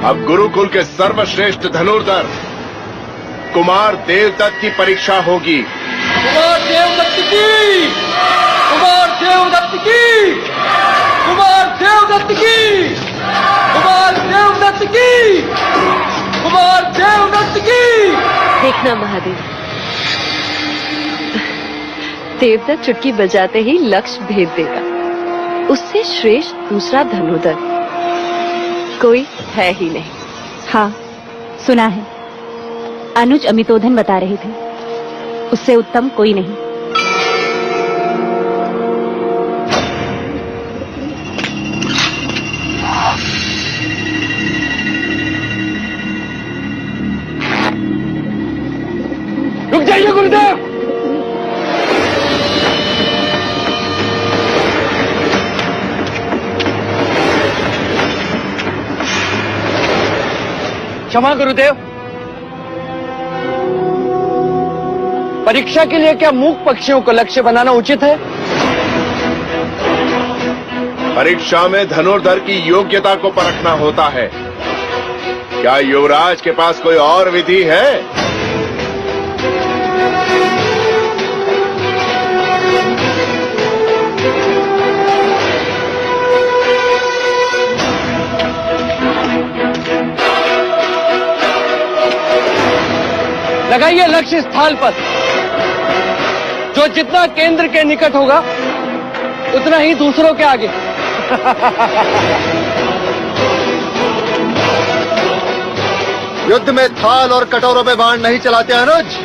अब गुरुकुल के सर्वश्रेष्ठ धनुर्धर कुमार देवदत्त की परीक्षा होगी। कुमार देवदत्त की, कुमार देवदत्त की, कुमार देवदत्त की, कुमार देवदत्त की, कुमार देवदत्त की। देखना महादेव, देवदत्त चुटकी बजाते ही लक्ष्य भेद देगा। उससे श्रेष्ठ दूसरा धनुर्धर कोई है ही नहीं। हाँ, सुना है। अनुज अमितोधन बता रहे थे, उससे उत्तम कोई नहीं। रुक जाइए गुरुदेव। क्षमा गुरुदेव, परीक्षा के लिए क्या मूक पक्षियों को लक्ष्य बनाना उचित है? परीक्षा में धनुर्धर की योग्यता को परखना होता है। क्या युवराज के पास कोई और विधि है? लगाइए लक्ष्य स्थल पर। जो जितना केंद्र के निकट होगा उतना ही दूसरों के आगे। युद्ध में थाल और कटोरों में बाण नहीं चलाते अनुज।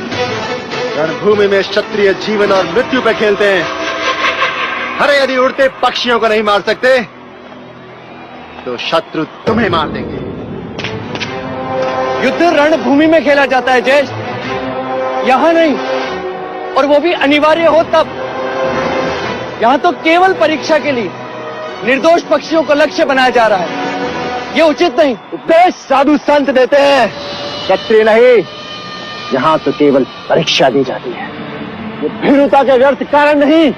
रणभूमि में क्षत्रिय जीवन और मृत्यु पे खेलते हैं। अरे यदि उड़ते पक्षियों को नहीं मार सकते तो शत्रु तुम्हें मार देंगे। युद्ध रणभूमि में खेला जाता है जयेश, यहां नहीं, और वो भी अनिवार्य हो तब। यहां तो केवल परीक्षा के लिए निर्दोष पक्षियों को लक्ष्य बनाया जा रहा है। ये उचित नहीं। उपदेश साधु संत देते हैं, क्षत्रिय नहीं। यहाँ तो केवल परीक्षा दी जाती है, ये भीरुता के व्यर्थ कारण नहीं।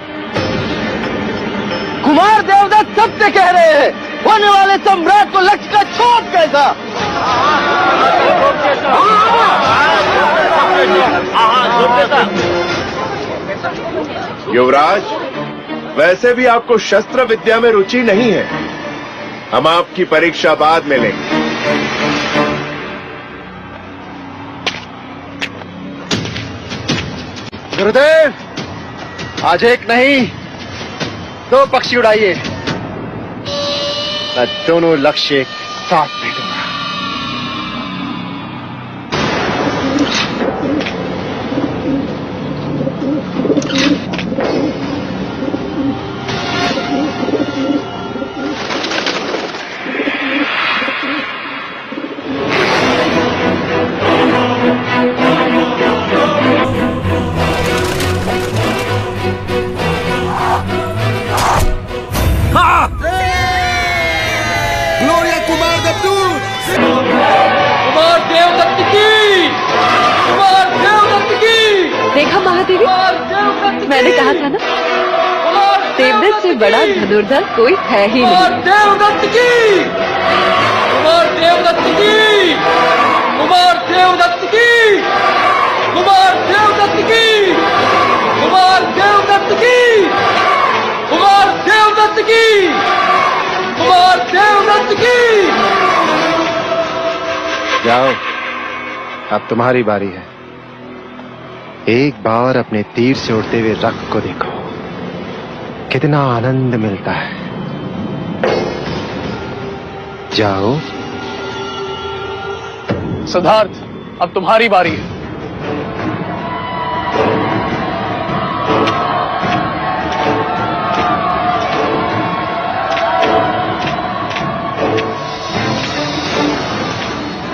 कुमार देवदत्त सत्य कह रहे हैं। होने वाले सम्राट को लक्ष्य का छोप कैसा? युवराज, वैसे भी आपको शस्त्र विद्या में रुचि नहीं है। हम आपकी परीक्षा बाद में लेंगे। गुरुदेव, आज एक नहीं 2 पक्षी उड़ाइए। मैं दोनों लक्ष्य एक साथ भेजूंगा। देखा महादेवी, मैंने कहा था ना, देवदत्त से बड़ा धनुर्धर कोई है ही नहीं। देवदत्त की, कुमार देवदत्त की, कुमार देवदत्त की, कुमार देवदत्त की, कुमार देवदत्त की, कुमार देवदत्त की, कुमार देवदत्त की। जाओ, अब तुम्हारी बारी है। एक बार अपने तीर से उड़ते हुए रक्त को देखो, कितना आनंद मिलता है। जाओ। सिद्धार्थ, अब तुम्हारी बारी है।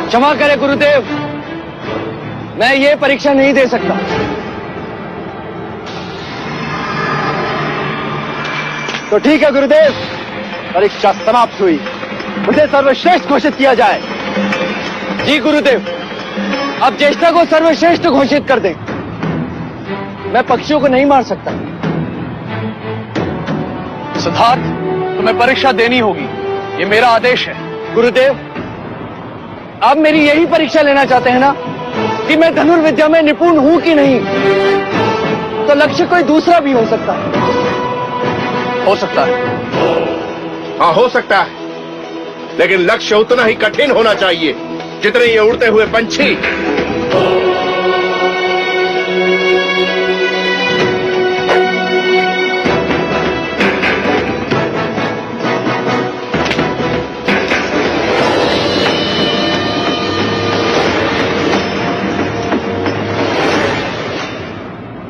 क्षमा करें गुरुदेव, मैं ये परीक्षा नहीं दे सकता। तो ठीक है गुरुदेव, परीक्षा समाप्त हुई। मुझे सर्वश्रेष्ठ घोषित किया जाए। जी गुरुदेव, अब ज्येष्ठा को सर्वश्रेष्ठ घोषित कर दें। मैं पक्षियों को नहीं मार सकता। सिद्धार्थ, तुम्हें परीक्षा देनी होगी, ये मेरा आदेश है। गुरुदेव, आप मेरी यही परीक्षा लेना चाहते हैं ना कि मैं धनुर्विद्या में निपुण हूं कि नहीं? तो लक्ष्य कोई दूसरा भी हो सकता है। हो सकता है। हाँ, हो सकता है, लेकिन लक्ष्य उतना ही कठिन होना चाहिए जितने ये उड़ते हुए पंछी।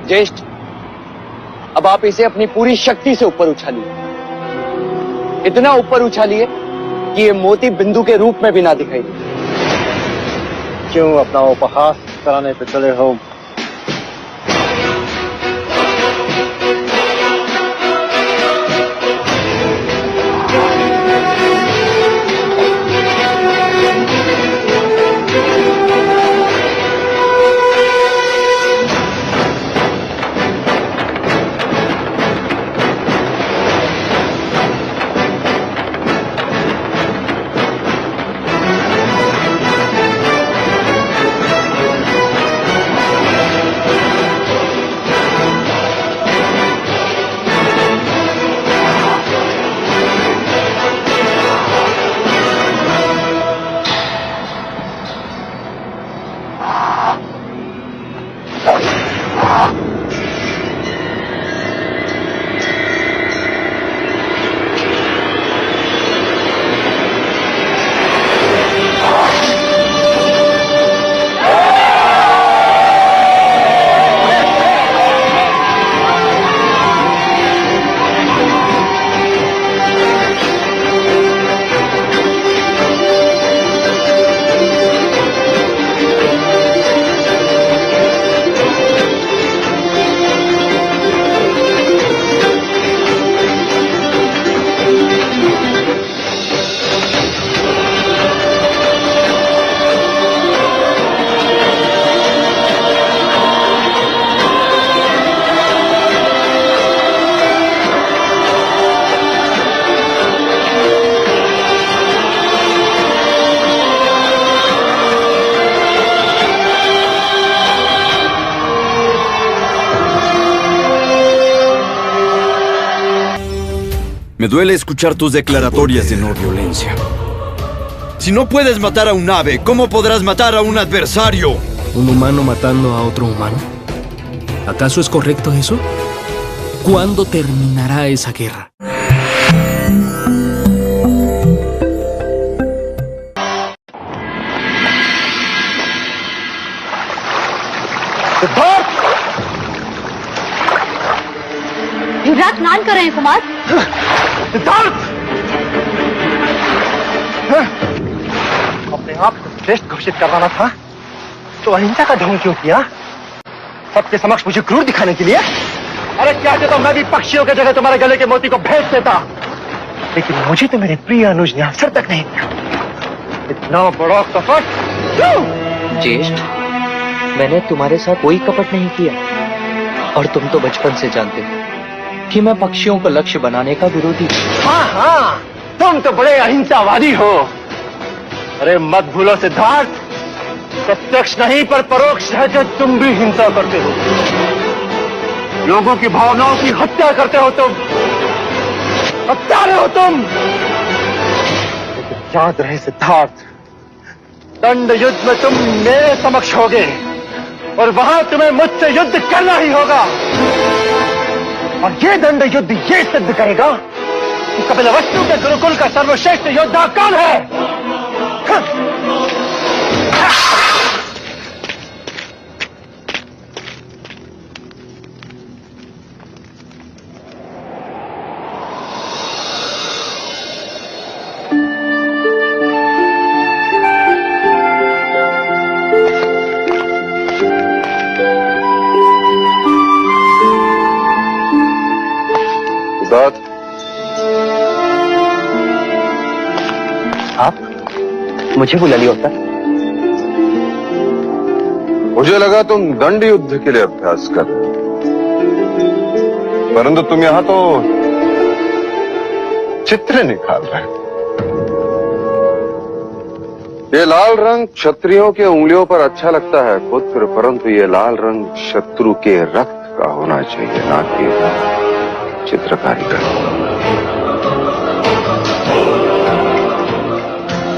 ज्येष्ठ, अब आप इसे अपनी पूरी शक्ति से ऊपर उछालिए, इतना ऊपर उछालिए कि ये मोती बिंदु के रूप में भी ना दिखाई दे। क्यों अपना उपहास कराने पे चले हो? Me duele escuchar tus declaratorias de no violencia. Si no puedes matar a un ave, ¿cómo podrás matar a un adversario? ¿Un humano matando a otro humano? ¿Acaso es correcto eso? ¿Cuándo terminará esa guerra? युवराज स्नान कर रहे हैं कुमार। अपने आप को श्रेष्ठ घोषित करवाना था तो अहिंसा का ढोंग क्यों किया? सबके समक्ष मुझे क्रूर दिखाने के लिए? अरे क्या तो मैं भी पक्षियों की जगह तुम्हारे गले के मोती को भेज देता, लेकिन मुझे तो मेरे प्रिय अनुज ने अवसर तक नहीं दिया। इतना बड़ा कपट क्यों? ज्येष्ठ, मैंने तुम्हारे साथ कोई कपट नहीं किया और तुम तो बचपन से जानते हो कि मैं पक्षियों को लक्ष्य बनाने का विरोधी। हाँ हाँ, तुम तो बड़े अहिंसावादी हो। अरे मत भूलो सिद्धार्थ, प्रत्यक्ष नहीं पर परोक्ष है जो तुम भी हिंसा करते हो, लोगों की भावनाओं की हत्या करते हो तुम, हत्यारे हो तुम। लेकिन याद रहे सिद्धार्थ, दंड युद्ध में तुम मेरे समक्ष होगे और वहां तुम्हें मुझसे युद्ध करना ही होगा। और ये दंड युद्ध ये सिद्ध करेगा कि कपिलवस्तु के गुरुकुल का सर्वश्रेष्ठ योद्धा कौन है। आप मुझे बुला लिया होता? मुझे लगा तुम दंड युद्ध के लिए अभ्यास कर रहे हो, परंतु तुम यहां तो चित्र निकाल रहे हो। ये लाल रंग क्षत्रियों के उंगलियों पर अच्छा लगता है पुत्र, परंतु ये लाल रंग शत्रु के रक्त का होना चाहिए, ना कि चित्रकारी का।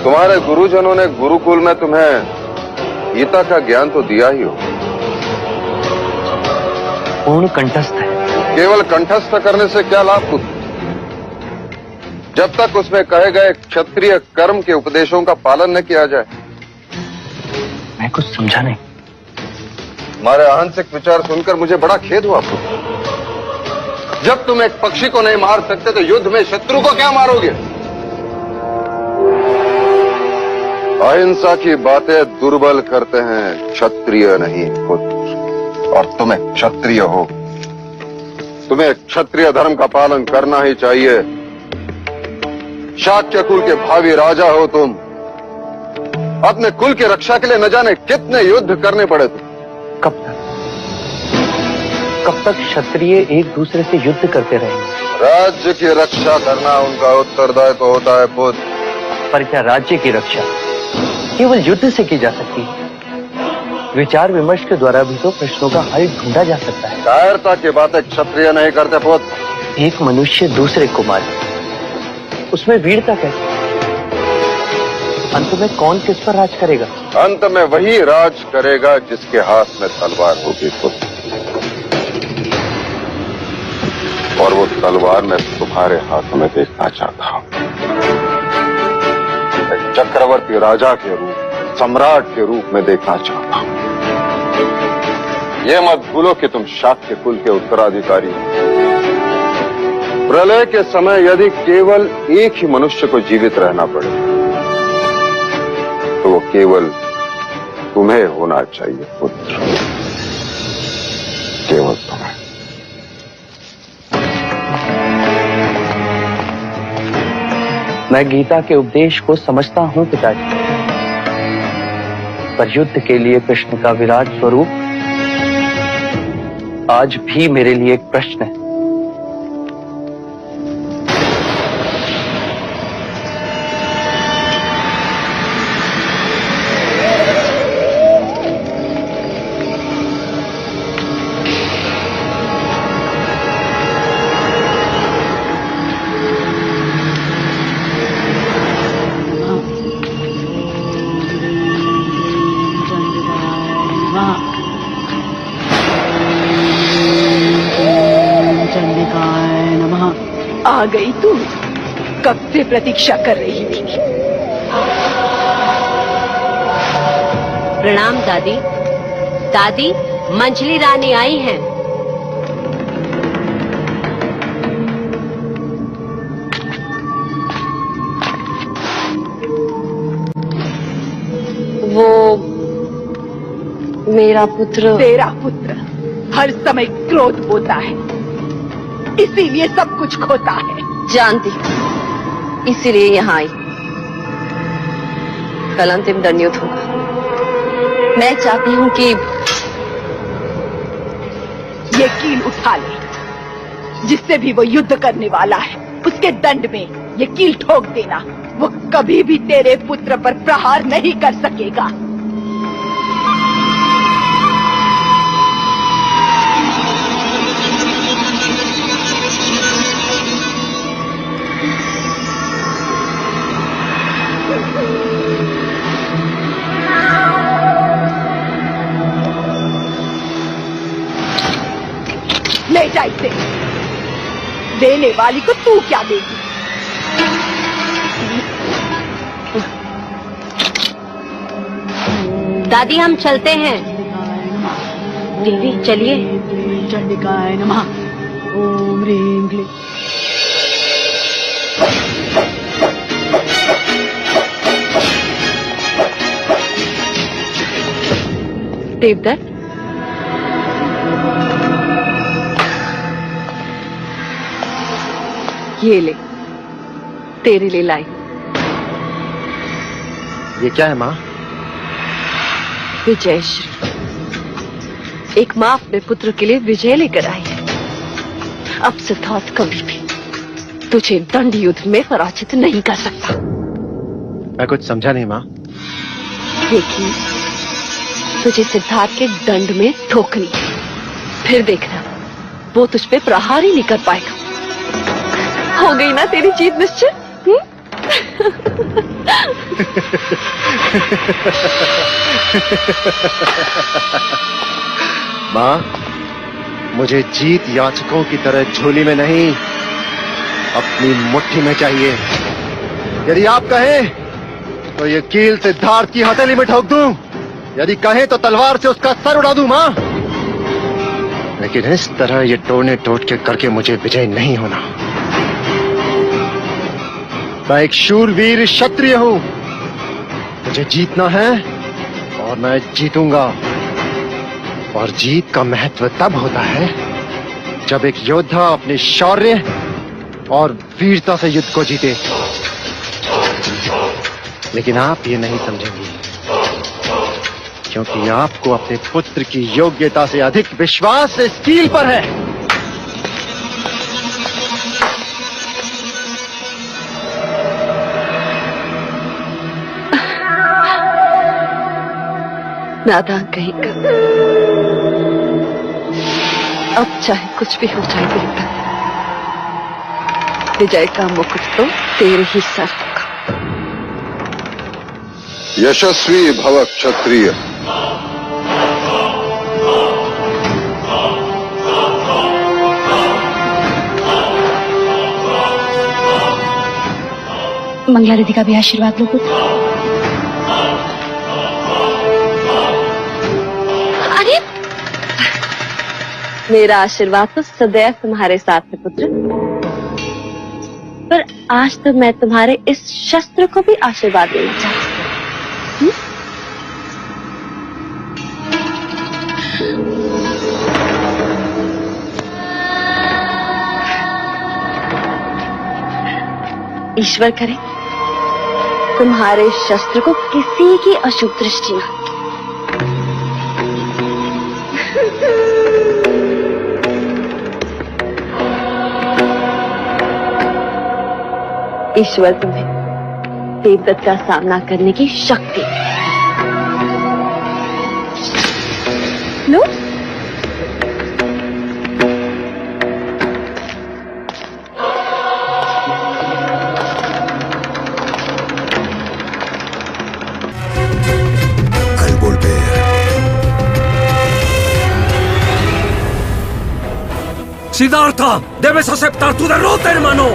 तुम्हारे गुरुजनों ने गुरुकुल में तुम्हें गीता का ज्ञान तो दिया ही हो, पूर्ण कंठस्थ है। केवल कंठस्थ करने से क्या लाभ पुत्र? जब तक उसमें कहे गए क्षत्रिय कर्म के उपदेशों का पालन न किया जाए। मैं कुछ समझा नहीं। तुम्हारे आंशिक विचार सुनकर मुझे बड़ा खेद हुआ पुत्र। जब तुम एक पक्षी को नहीं मार सकते तो युद्ध में शत्रु को क्या मारोगे? अहिंसा की बातें दुर्बल करते हैं, क्षत्रिय नहीं पुत्र। और तुम एक क्षत्रिय हो, तुम्हें क्षत्रिय धर्म का पालन करना ही चाहिए। शाक्य कुल के भावी राजा हो तुम। अपने कुल की रक्षा के लिए न जाने कितने युद्ध करने पड़े तुम। कब तक क्षत्रिय एक दूसरे से युद्ध करते रहेंगे? राज्य की रक्षा करना उनका उत्तरदायित्व होता है पुत्र। पर क्या राज्य की रक्षा केवल युद्ध से की जा सकती है? विचार विमर्श के द्वारा भी तो प्रश्नों का हल ढूंढा जा सकता है। कायरता की बातें क्षत्रिय नहीं करते पुत्र। एक मनुष्य दूसरे को मारे, उसमें वीरता कैसे? अंत में कौन किस पर राज करेगा? अंत में वही राज करेगा जिसके हाथ में तलवार होगी पुत्र। और वो तलवार मैं तुम्हारे हाथों में देखना चाहता हूं। एक चक्रवर्ती राजा के रूप, सम्राट के रूप में देखना चाहता हूं। ये मत भूलो कि तुम शाक्य कुल के उत्तराधिकारी हो। प्रलय के समय यदि केवल एक ही मनुष्य को जीवित रहना पड़े तो वो केवल तुम्हें होना चाहिए पुत्र, केवल तुम्हें। मैं गीता के उपदेश को समझता हूं पिताजी, पर युद्ध के लिए कृष्ण का विराट स्वरूप आज भी मेरे लिए एक प्रश्न है। आ गई तू, कब से प्रतीक्षा कर रही थी। प्रणाम दादी। दादी, मंझली रानी आई हैं। वो मेरा पुत्र। तेरा पुत्र हर समय क्रोध होता है, इसीलिए सब कुछ खोता है। जानती हूँ, इसीलिए यहाँ आई। कल अंतिम दंडयुद्ध होगा। मैं चाहती हूँ कि ये कील उठा ले, जिससे भी वो युद्ध करने वाला है उसके दंड में ये कील ठोक देना। वो कभी भी तेरे पुत्र पर प्रहार नहीं कर सकेगा। ले जा इसे। देने वाली को तू क्या देगी? दादी, हम चलते हैं। दीदी चलिए। चंडिकाय नमः। ओम ह्रीं क्लीं। देवदत्त, ये ले, तेरे लिए लाई। ये क्या है माँ? विजय श्री। एक माँ अपने पुत्र के लिए विजय लेकर आई है। अब सिद्धार्थ कभी भी तुझे दंड युद्ध में पराजित नहीं कर सकता। मैं कुछ समझा नहीं माँ। देखी तुझे सिद्धार्थ के दंड में ठोकनी, फिर देखना वो तुझ पे प्रहार ही नहीं कर पाएगा। हो गई ना तेरी जीत निश्चित? माँ, मुझे जीत याचकों की तरह झोली में नहीं, अपनी मुट्ठी में चाहिए। यदि आप कहें तो ये कील सिद्धार्थ की हथेली में ठोक दूं, यदि कहें तो तलवार से उसका सर उड़ा दूं माँ। लेकिन इस तरह ये टोने टोट के करके मुझे विजय नहीं होना। मैं एक शूरवीर क्षत्रिय हूं, मुझे जीतना है और मैं जीतूंगा। और जीत का महत्व तब होता है जब एक योद्धा अपने शौर्य और वीरता से युद्ध को जीते। लेकिन आप ये नहीं समझेंगे, क्योंकि आपको अपने पुत्र की योग्यता से अधिक विश्वास इस कील पर है। नादान कहेगा। अब चाहे कुछ भी हो जाए बेटा, विजय का मुकुट तो तेरे ही सर होगा। यशस्वी भव क्षत्रिय। मंगला दीदी का भी आशीर्वाद लो पुत्र। अरे मेरा आशीर्वाद तो सदैव तुम्हारे साथ है पुत्र, पर आज तो मैं तुम्हारे इस शस्त्र को भी आशीर्वाद देना चाहती हूँ। ईश्वर करे तुम्हारे शस्त्र को किसी की अशुभ दृष्टि न। ईश्वर तुम्हें देवदत्त का सामना करने की शक्ति लो। Siddhartha, debes aceptar tu derrota, hermano.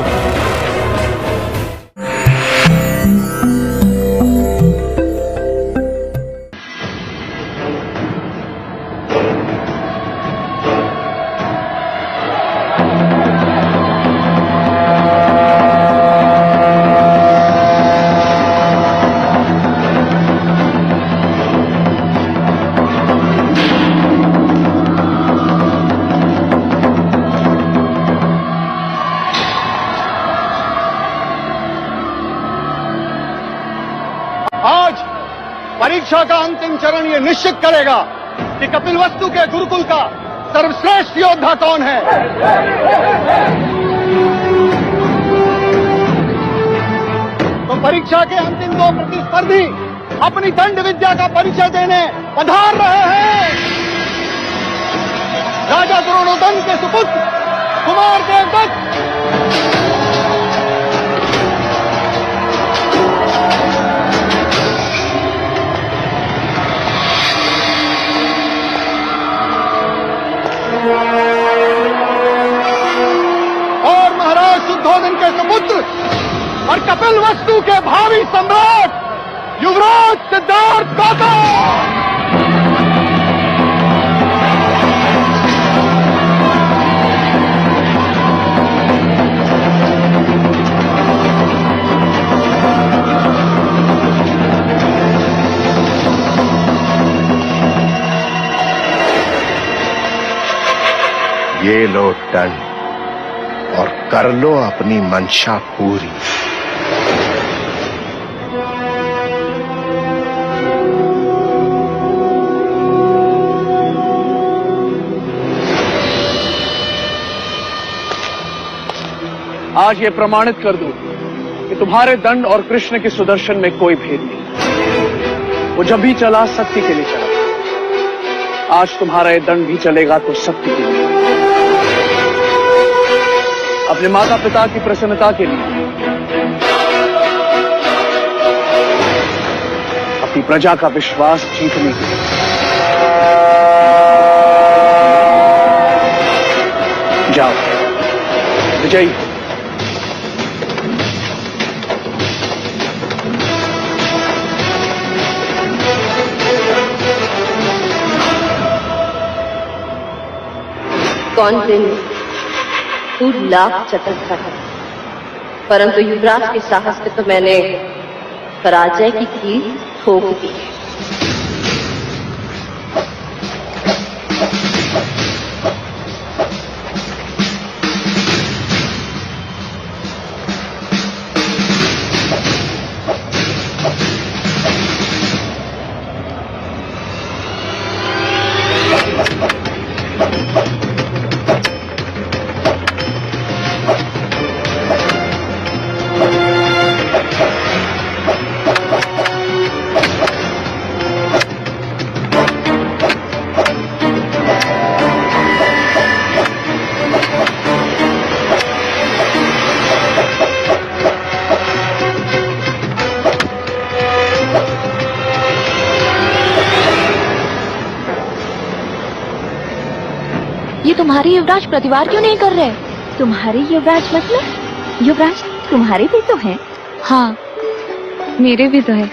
परीक्षा का अंतिम चरण ये निश्चित करेगा कि कपिलवस्तु के गुरुकुल का सर्वश्रेष्ठ योद्धा कौन है। तो परीक्षा के अंतिम दो प्रतिस्पर्धी अपनी दंड विद्या का परिचय देने पधार रहे हैं। राजा द्रोणोदन के सुपुत्र कुमार देवदत्त। और महाराज शुद्धोधन के सुपुत्र और कपिलवस्तु के भावी सम्राट युवराज सिद्धार्थ गौतम। ये लो दंड और कर लो अपनी मंशा पूरी। आज ये प्रमाणित कर दूं कि तुम्हारे दंड और कृष्ण के सुदर्शन में कोई भेद नहीं। वो जब भी चला सत्य के लिए चला। आज तुम्हारा ये दंड भी चलेगा तो सत्य के लिए, अपने माता पिता की प्रसन्नता के लिए, अपनी प्रजा का विश्वास जीतने के लिए। जाओ विजयी। कौन दिन तू लाख चतुर था, परंतु युवराज के साहस से तो मैंने पराजय की कील ठोक दी। ये तुम्हारे युवराज प्रतिवाद क्यों नहीं कर रहे? तुम्हारे युवराज मतलब? युवराज तुम्हारे भी तो हैं। हाँ, मेरे भी तो है।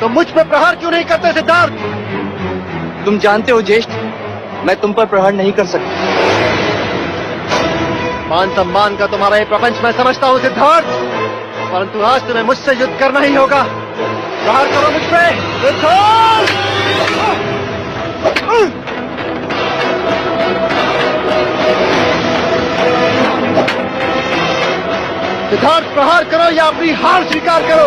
तो मुझ पे प्रहार क्यों नहीं करते सिद्धार्थ? तुम जानते हो ज्येष्ठ, मैं तुम पर प्रहार नहीं कर सकता। मान सम्मान का तुम्हारा ये प्रपंच मैं समझता हूँ सिद्धार्थ, परंतु आज तुम्हें मुझसे युद्ध करना ही होगा। प्रहार करो मुझ पे सिद्धार्थ। सिद्धार्थ प्रहार करो या अपनी हार स्वीकार करो।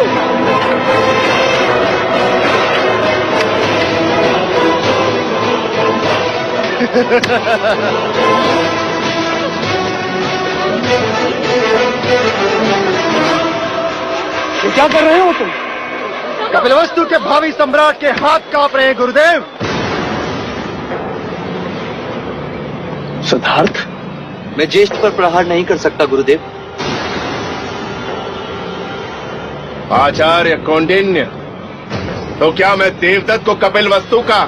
ये क्या कर रहे हो तुम? कपिलवस्तु के भावी सम्राट के हाथ कांप रहे हैं गुरुदेव। सिद्धार्थ, मैं ज्येष्ठ पर प्रहार नहीं कर सकता गुरुदेव। आचार्य कौंडिन्य, तो क्या मैं देवदत्त को कपिलवस्तु का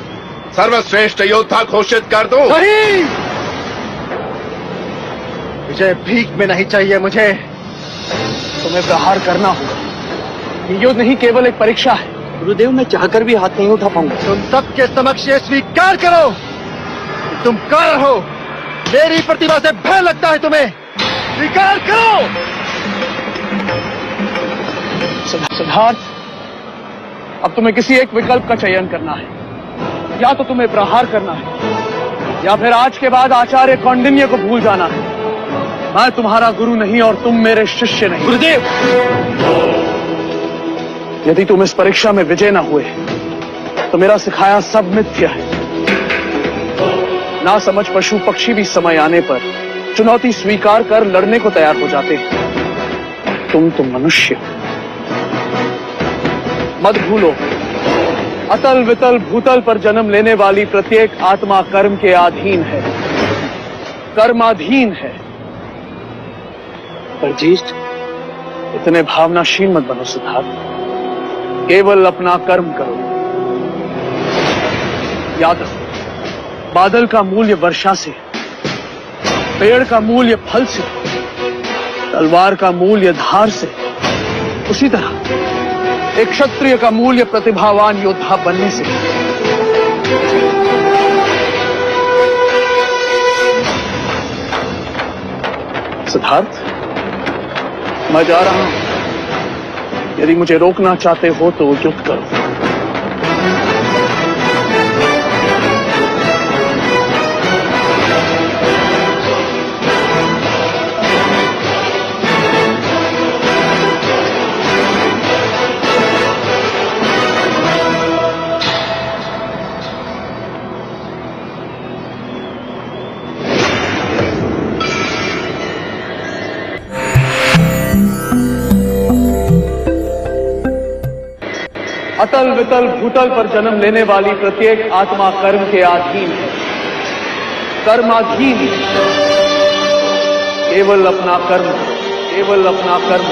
सर्वश्रेष्ठ योद्धा घोषित कर दूं? नहीं, विजय भीख में नहीं चाहिए मुझे। तुम्हें प्रहार करना होगा। ये युद्ध नहीं केवल एक परीक्षा है गुरुदेव, मैं चाहकर भी हाथ नहीं उठा पाऊंगा। तुम सबके समक्ष ये स्वीकार करो कि तुम कायर हो। मेरी प्रतिभा से भय लगता है तुम्हें। स्वीकार करो। सिद्धार्थ, अब तुम्हें किसी एक विकल्प का चयन करना है। या तो तुम्हें प्रहार करना है या फिर आज के बाद आचार्य कौंडिन्य को भूल जाना है। मैं तुम्हारा गुरु नहीं और तुम मेरे शिष्य नहीं। गुरुदेव, यदि तुम इस परीक्षा में विजय न हुए तो मेरा सिखाया सब मिथ्या है। ना समझ पशु पक्षी भी समय आने पर चुनौती स्वीकार कर लड़ने को तैयार हो जाते हैं। तुम तो मनुष्य हो। मत भूलो, अतल वितल भूतल पर जन्म लेने वाली प्रत्येक आत्मा कर्म के अधीन है, कर्माधीन है। पर ज्येष्ठ, इतने भावनाशील मत बनो सिद्धार्थ। केवल अपना कर्म करो। याद रखो, बादल का मूल्य वर्षा से, पेड़ का मूल्य फल से, तलवार का मूल्य धार से, उसी तरह एक क्षत्रिय का मूल्य प्रतिभावान योद्धा बनने से। सिद्धार्थ, मैं जा रहा हूं। यदि मुझे रोकना चाहते हो तो युद्ध करो। अतल वितल भूतल पर जन्म लेने वाली प्रत्येक आत्मा कर्म के अधीन है, कर्माधीन, केवल अपना कर्म, केवल अपना कर्म।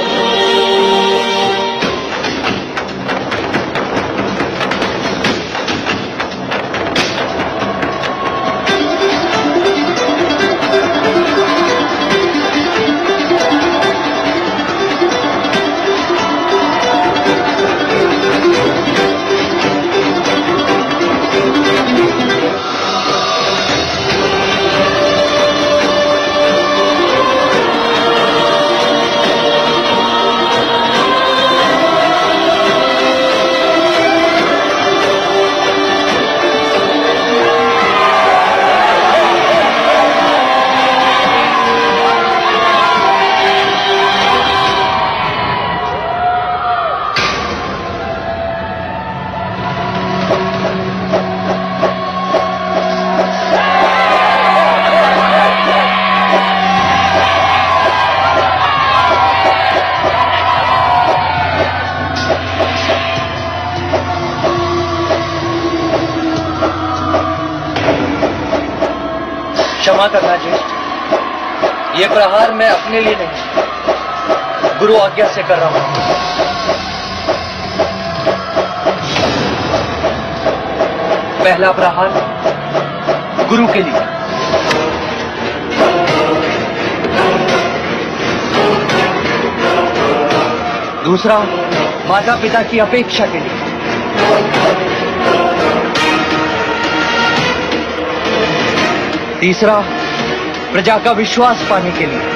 क्षमा करना ज्येष्ठ, ये प्रहार मैं अपने लिए नहीं, गुरु आज्ञा से कर रहा हूं। पहला प्रहार गुरु के लिए, दूसरा माता पिता की अपेक्षा के लिए, तीसरा प्रजा का विश्वास पाने के लिए।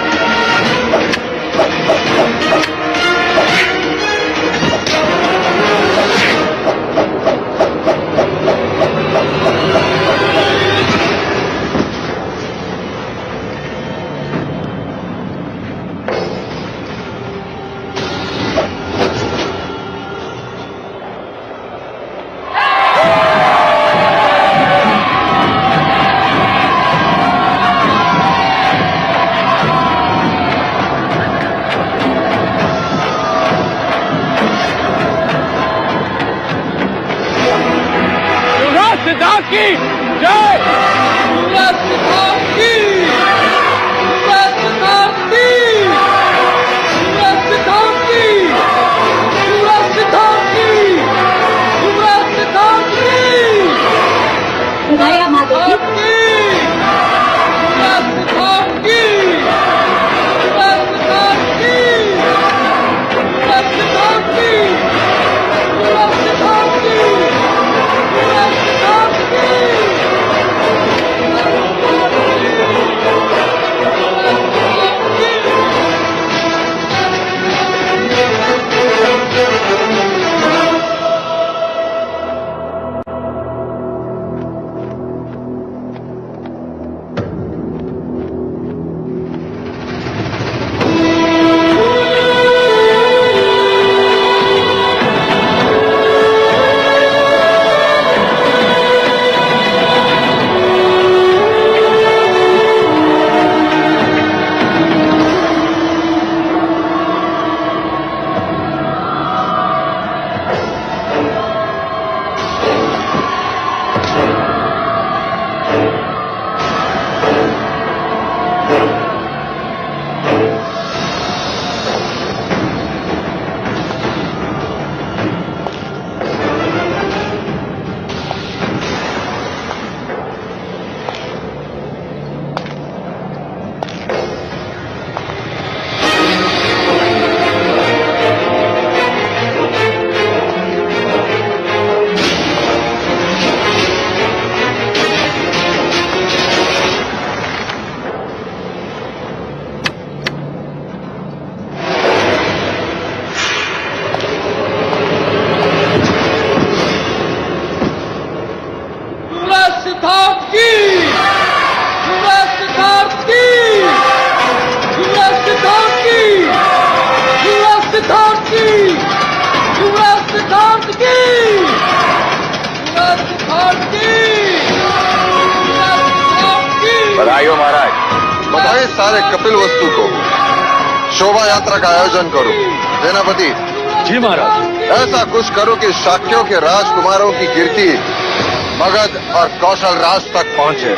बधाइयों महाराज। बताइए सारे कपिल वस्तु को शोभा यात्रा का आयोजन करो। सेनापति। जी महाराज। ऐसा कुछ करो कि शाक्यों के राजकुमारों की कीर्ति मगध और कौशल राज तक पहुंचे।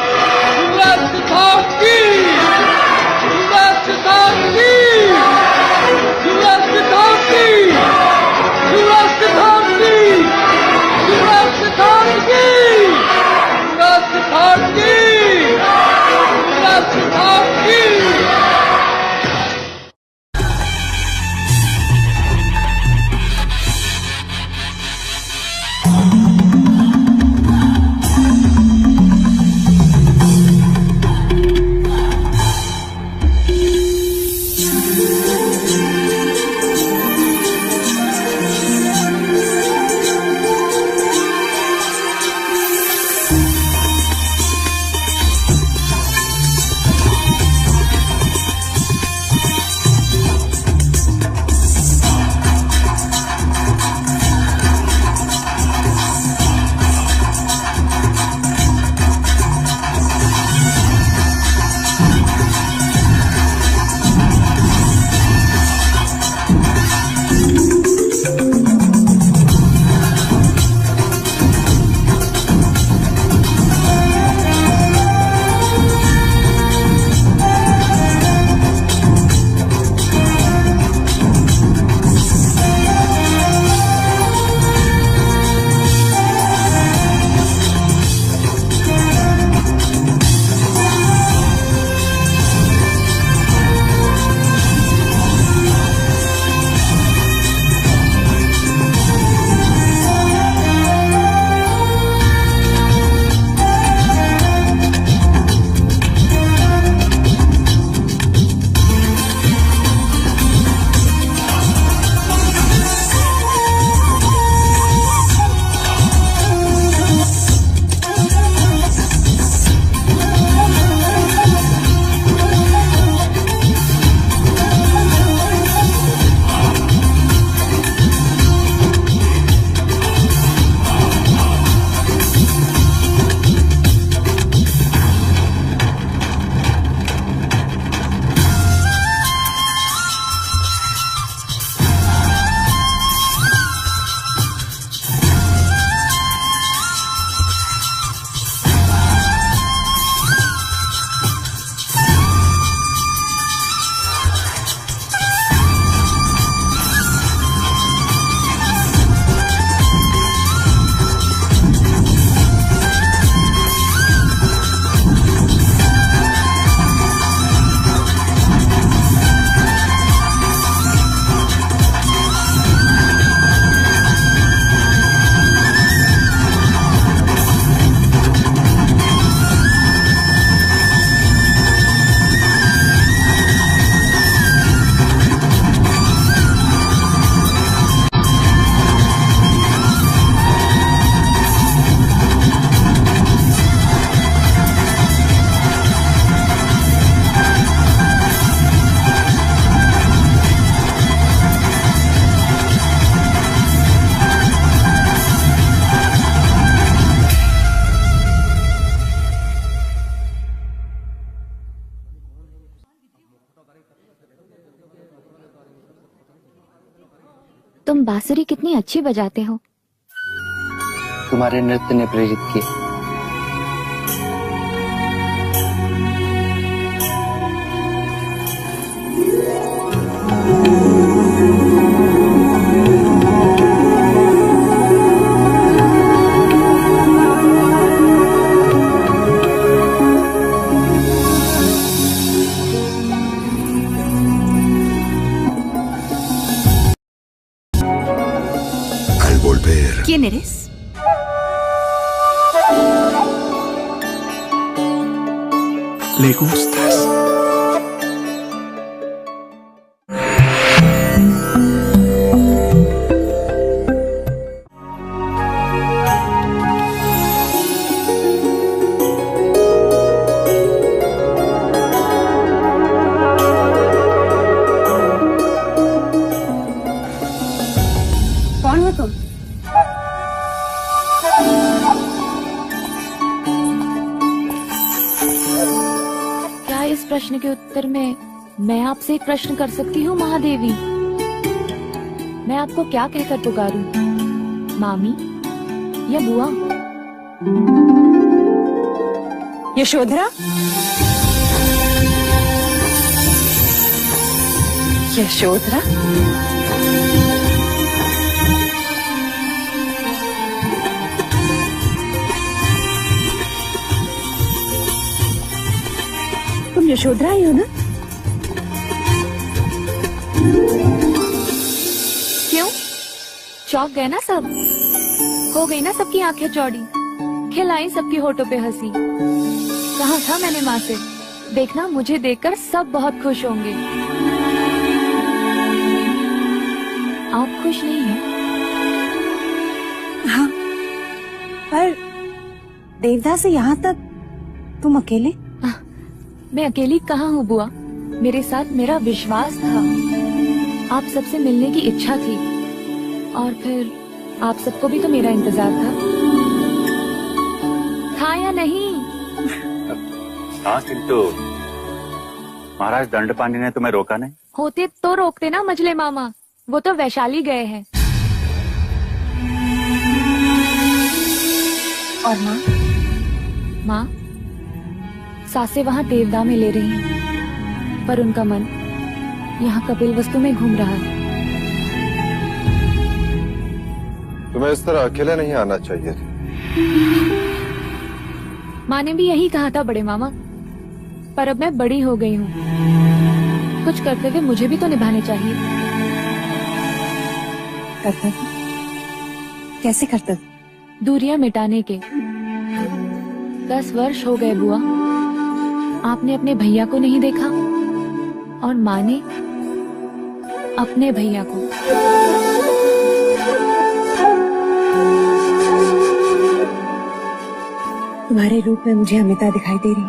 तुम बांसुरी कितनी अच्छी बजाते हो। तुम्हारे नृत्य ने प्रेरित किया। ¿Quién eres? Le gustas. कौन हो तुम? क्या इस प्रश्न के उत्तर में मैं आपसे एक प्रश्न कर सकती हूँ महादेवी? मैं आपको क्या कहकर पुकारूं? मामी या बुआ? यशोधरा, यशोधरा, तुम यशोधरा ही हो ना? क्यों चौंक गए ना सब? हो गई ना सबकी आंखें चौड़ी? खिलाई सबकी होठों पे हंसी? कहा था मैंने माँ से, देखना मुझे देखकर सब बहुत खुश होंगे। आप खुश नहीं हैं? हाँ, पर देवदास से यहाँ तक तुम अकेले? मैं अकेली कहाँ हूँ बुआ, मेरे साथ मेरा विश्वास था। आप सबसे मिलने की इच्छा थी और फिर आप सबको भी तो मेरा इंतजार था या नहीं? हाँ किंतु महाराज दंडपाणी ने तुम्हें रोका नहीं? होते तो रोकते ना मजले मामा, वो तो वैशाली गए हैं। और माँ? माँ सासे वहाँ देवदा में ले रही हैं, पर उनका मन यहाँ कपिल वस्तु में घूम रहा है। तुम्हें इस तरह अकेले नहीं आना चाहिए था। माँ ने भी यही कहा था बड़े मामा, पर अब मैं बड़ी हो गई हूँ, कुछ कर्तव्य मुझे भी तो निभाने चाहिए। कर्तव्य? कैसे कर्तव्य? दूरियां मिटाने के। 10 वर्ष हो गए बुआ, आपने अपने भैया को नहीं देखा और माँ ने अपने भैया को। तुम्हारे रूप में मुझे अमिता दिखाई दे रही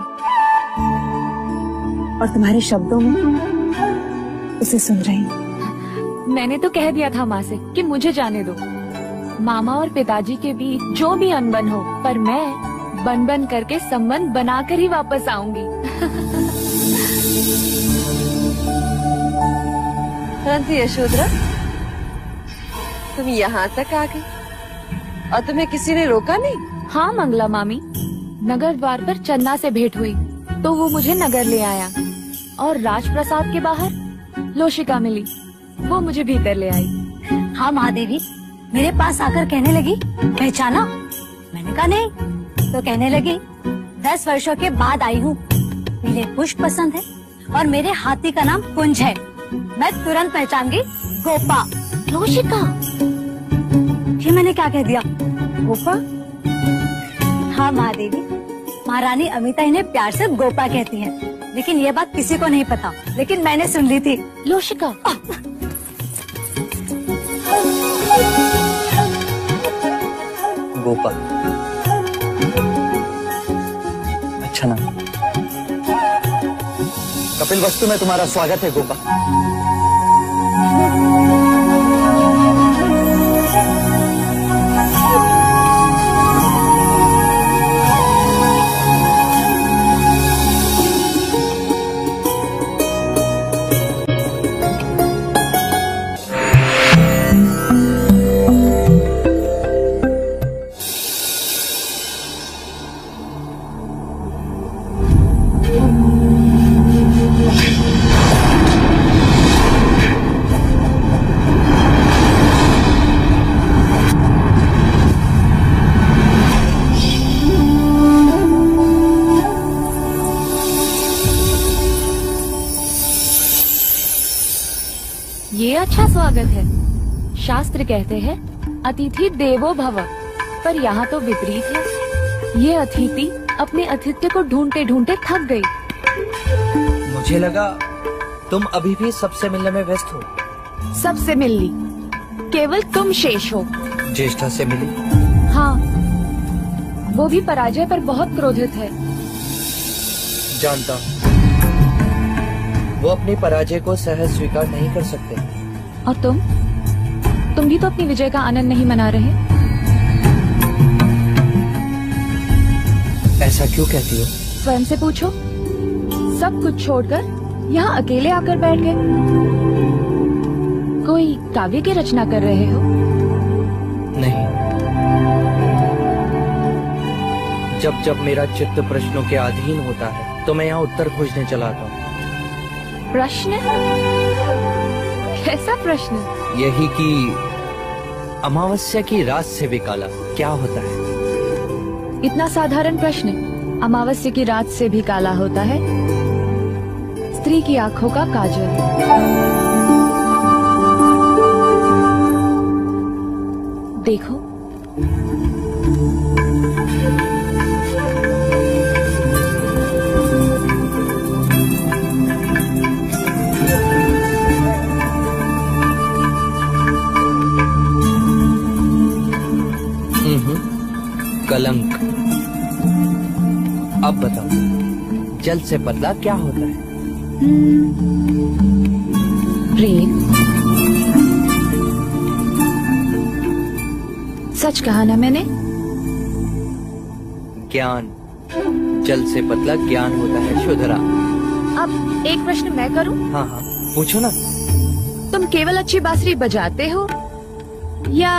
और तुम्हारे शब्दों में उसे सुन रही। मैंने तो कह दिया था माँ से कि मुझे जाने दो, मामा और पिताजी के बीच जो भी अनबन हो, पर मैं बन बन करके संबंध बनाकर ही वापस आऊंगी। परंतु यशोधरा, तुम यहाँ तक आ गई और तुम्हें किसी ने रोका नहीं? हाँ मंगला मामी, नगर द्वार पर चन्ना से भेंट हुई तो वो मुझे नगर ले आया और राजप्रसाद के बाहर लोशिका मिली, वो मुझे भीतर ले आई। हाँ महादेवी मेरे पास आकर कहने लगी, पहचाना? मैंने कहा नहीं, तो कहने लगी 10 वर्षों के बाद आई हूँ, मुझे पुष्प पसंद है और मेरे हाथी का नाम कुंज है, मैं तुरंत पहचान गई गोपा। लोशिका? ये मैंने क्या कह दिया? गोपा? हाँ महादेवी, महारानी अमिता इन्हें प्यार से गोपा कहती हैं, लेकिन ये बात किसी को नहीं पता, लेकिन मैंने सुन ली थी। लोशिका? गोपा अच्छा नाम। कपिल वस्तु में तुम्हारा स्वागत है गोपा। ये अच्छा स्वागत है। शास्त्र कहते हैं अतिथि देवो भव, पर यहाँ तो विपरीत है। ये अतिथि अपने अतिथ्य को ढूंढते ढूंढते थक गई। मुझे लगा तुम अभी भी सबसे मिलने में व्यस्त हो। सबसे मिल ली, केवल तुम शेष हो। ज्येष्ठा से मिली? हाँ, वो भी पराजय पर बहुत क्रोधित है। जानता हूँ, वो अपनी पराजय को सहज स्वीकार नहीं कर सकते। और तुम भी तो अपनी विजय का आनंद नहीं मना रहे। ऐसा क्यों कहती हो? स्वयं से पूछो। सब कुछ छोड़कर यहाँ अकेले आकर बैठ गए। कोई काव्य की रचना कर रहे हो? नहीं। जब जब मेरा चित्त प्रश्नों के अधीन होता है तो मैं यहाँ उत्तर खोजने चला आता हूँ। प्रश्न? कैसा प्रश्न? यही कि अमावस्या की रात से भी काला क्या होता है? इतना साधारण प्रश्न। अमावस्या की रात से भी काला होता है स्त्री की आंखों का काजल। देखो, कलंक। अब बताओ, जल से पतला क्या होता है? प्रेम। सच कहा ना मैंने? ज्ञान। जल से पतला ज्ञान होता है शुद्धरा। अब एक प्रश्न मैं करूं? हाँ हाँ, पूछो ना। तुम केवल अच्छी बांसुरी बजाते हो या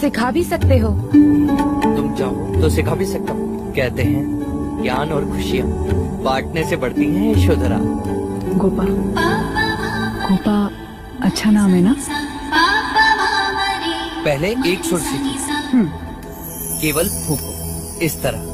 सिखा भी सकते हो? तुम चाहो तो सिखा भी सकता हूँ। कहते हैं ज्ञान और खुशियाँ बांटने से बढ़ती हैं शुद्धरा। गोपा, गोपा अच्छा नाम है ना? पहले एक सुर सीखो, केवल फूको इस तरह।